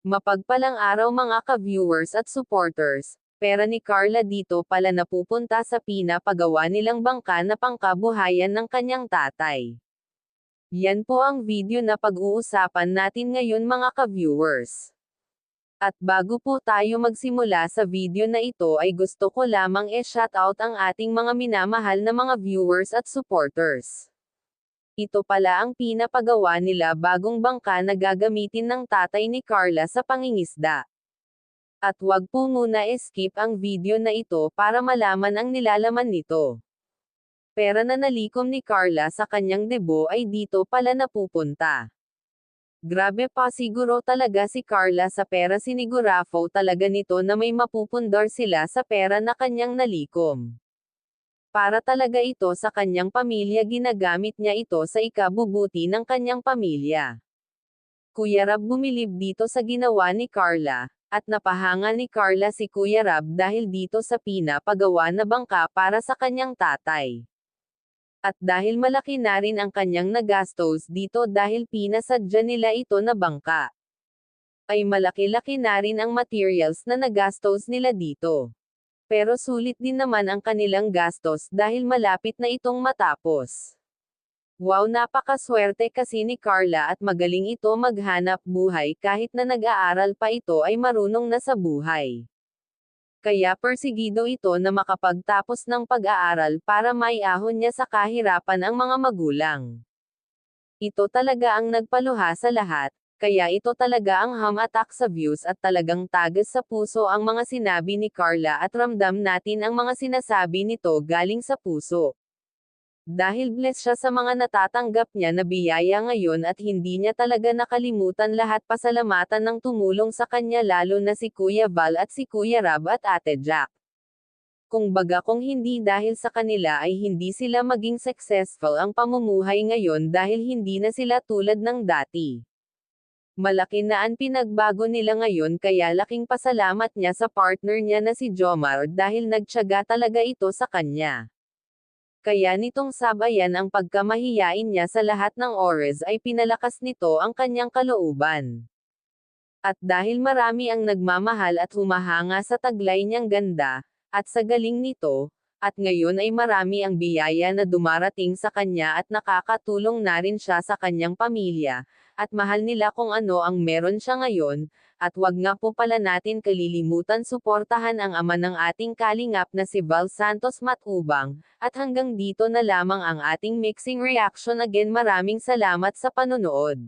Mapagpalang araw mga ka-viewers at supporters. Pera ni Carla dito pala napupunta sa pinapagawa nilang bangka na pangkabuhayan ng kanyang tatay. Yan po ang video na pag-uusapan natin ngayon mga ka-viewers. At bago po tayo magsimula sa video na ito ay gusto ko lamang shoutout ang ating mga minamahal na mga viewers at supporters. Ito pala ang pinapagawa nila bagong bangka na gagamitin ng tatay ni Carla sa pangingisda. At wag po muna skip ang video na ito para malaman ang nilalaman nito. Pera na nalikom ni Carla sa kanyang debo ay dito pala napupunta. Grabe pa siguro talaga si Carla sa pera, sinigurafo talaga nito na may mapupundar sila sa pera na kanyang nalikom. Para talaga ito sa kanyang pamilya, ginagamit niya ito sa ikabubuti ng kanyang pamilya. Kuya Rab bumilib dito sa ginawa ni Carla, at napahanga ni Carla si Kuya Rab dahil dito sa pinapagawa na bangka para sa kanyang tatay. At dahil malaki na rin ang kanyang nagastos dito dahil pinasadya nila ito na bangka, ay malaki-laki na rin ang materials na nagastos nila dito. Pero sulit din naman ang kanilang gastos dahil malapit na itong matapos. Wow, napakaswerte kasi ni Carla at magaling ito maghanap buhay kahit na nag-aaral pa ito ay marunong na sa buhay. Kaya persigido ito na makapagtapos ng pag-aaral para maiahon niya sa kahirapan ang mga magulang. Ito talaga ang nagpaluha sa lahat. Kaya ito talaga ang hamatak sa views at talagang tagas sa puso ang mga sinabi ni Carla at ramdam natin ang mga sinasabi nito galing sa puso. Dahil blessed siya sa mga natatanggap niya na biyaya ngayon at hindi niya talaga nakalimutan lahat pasalamatan ng tumulong sa kanya, lalo na si Kuya Val at si Kuya Rab at Ate Jack. Kung hindi dahil sa kanila ay hindi sila maging successful ang pamumuhay ngayon dahil hindi na sila tulad ng dati. Malaki na ang pinagbago nila ngayon kaya laking pasalamat niya sa partner niya na si Jomar dahil nagtiyaga talaga ito sa kanya. Kaya nitong sabayan ang pagkamahiyain niya sa lahat ng oras ay pinalakas nito ang kanyang kalooban. At dahil marami ang nagmamahal at humahanga sa taglay niyang ganda, at sa galing nito, at ngayon ay marami ang biyaya na dumarating sa kanya at nakakatulong na rin siya sa kanyang pamilya, at mahal nila kung ano ang meron siya ngayon, at wag nga po pala natin kalilimutan suportahan ang ama ng ating kalingap na si Val Santos Matubang, at hanggang dito na lamang ang ating mixing reaction. Again, maraming salamat sa panonood.